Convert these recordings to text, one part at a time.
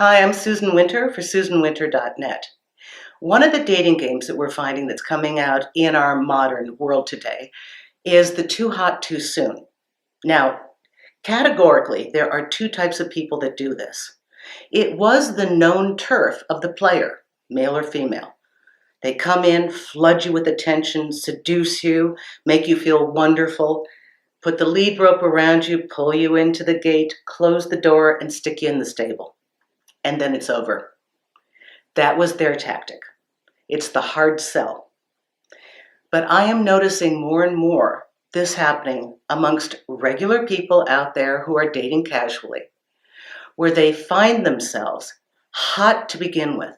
Hi, I'm Susan Winter for SusanWinter.net. One of the dating games that we're finding that's coming out in our modern world today is the too hot, too soon. Now, categorically, there are two types of people that do this. It was the known turf of the player, male or female. They come in, flood you with attention, seduce you, make you feel wonderful, put the lead rope around you, pull you into the gate, close the door, and stick you in the stable. And then it's over. That was their tactic. It's the hard sell. But I am noticing more and more this happening amongst regular people out there who are dating casually, where they find themselves hot to begin with.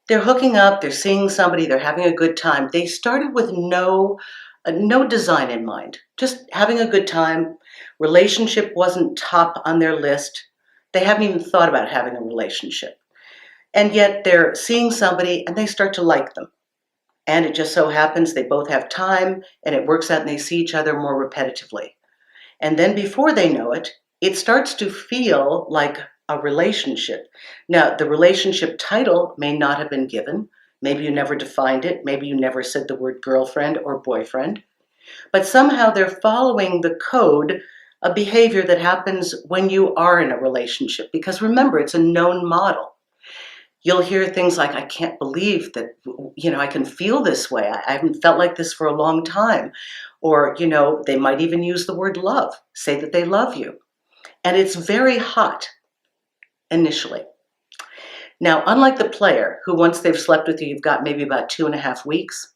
They're hooking up, they're seeing somebody, they're having a good time. They started with no design in mind, just having a good time. Relationship wasn't top on their list. They haven't even thought about having a relationship. And yet they're seeing somebody and they start to like them. And it just so happens they both have time and it works out and they see each other more repetitively. And then before they know it, it starts to feel like a relationship. Now, the relationship title may not have been given. Maybe you never defined it. Maybe you never said the word girlfriend or boyfriend. But somehow they're following the code of behavior that happens when you are in a relationship. Because remember, it's a known model. You'll hear things like, I can't believe that, I can feel this way. I haven't felt like this for a long time. Or, they might even use the word love, say that they love you. And it's very hot initially. Now, unlike the player, who once they've slept with you, you've got maybe about 2.5 weeks,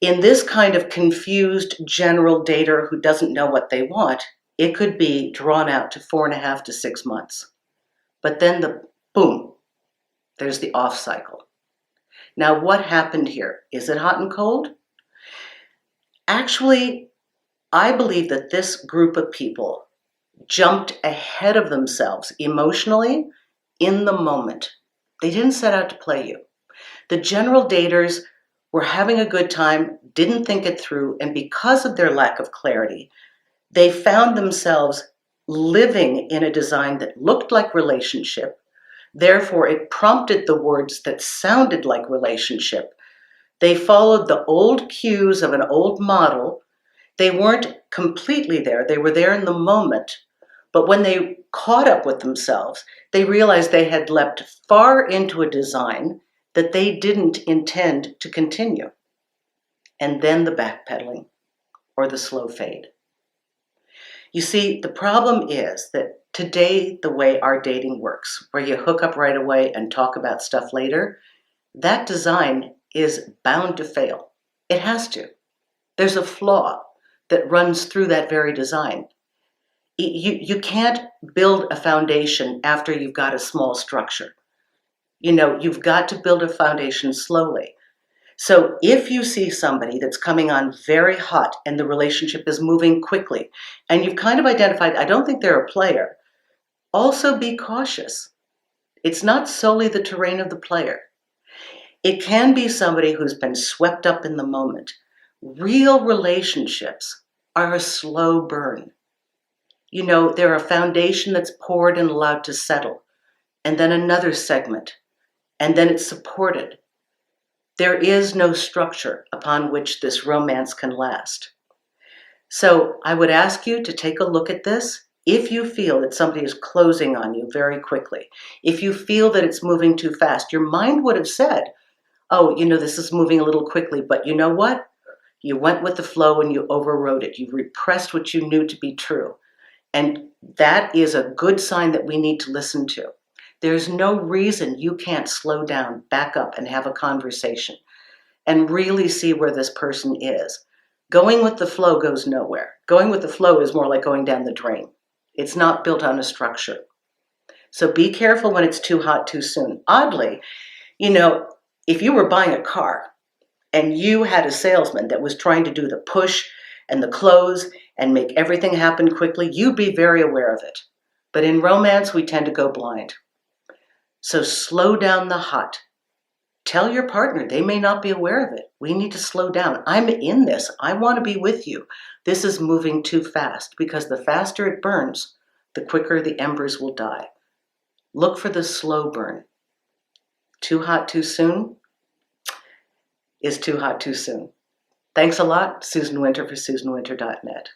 in this kind of confused general dater who doesn't know what they want, it could be drawn out to 4.5 to 6 months. But then boom, there's the off cycle. Now, what happened here? Is it hot and cold? Actually, I believe that this group of people jumped ahead of themselves emotionally in the moment. They didn't set out to play you. The general daters were having a good time, didn't think it through, and because of their lack of clarity, they found themselves living in a design that looked like relationship. Therefore, it prompted the words that sounded like relationship. They followed the old cues of an old model. They weren't completely there. They were there in the moment. But when they caught up with themselves, they realized they had leapt far into a design that they didn't intend to continue. And then the backpedaling or the slow fade. You see, the problem is that today, the way our dating works, where you hook up right away and talk about stuff later, that design is bound to fail. It has to. There's a flaw that runs through that very design. You can't build a foundation after you've got a small structure. You've got to build a foundation slowly. So if you see somebody that's coming on very hot and the relationship is moving quickly, and you've kind of identified, I don't think they're a player, also be cautious. It's not solely the terrain of the player. It can be somebody who's been swept up in the moment. Real relationships are a slow burn. They're a foundation that's poured and allowed to settle, and then another segment, and then it's supported. There is no structure upon which this romance can last. So I would ask you to take a look at this. If you feel that somebody is closing on you very quickly, if you feel that it's moving too fast, your mind would have said, oh, this is moving a little quickly, but you know what? You went with the flow and you overrode it. You repressed what you knew to be true. And that is a good sign that we need to listen to. There's no reason you can't slow down, back up, and have a conversation and really see where this person is. Going with the flow goes nowhere. Going with the flow is more like going down the drain. It's not built on a structure. So be careful when it's too hot too soon. Oddly, if you were buying a car and you had a salesman that was trying to do the push and the close and make everything happen quickly, you'd be very aware of it. But in romance, we tend to go blind. So slow down the hot. Tell your partner, they may not be aware of it. We need to slow down. I'm in this. I want to be with you. This is moving too fast, because the faster it burns, the quicker the embers will die. Look for the slow burn. Too hot too soon is too hot too soon. Thanks a lot. Susan Winter for SusanWinter.net.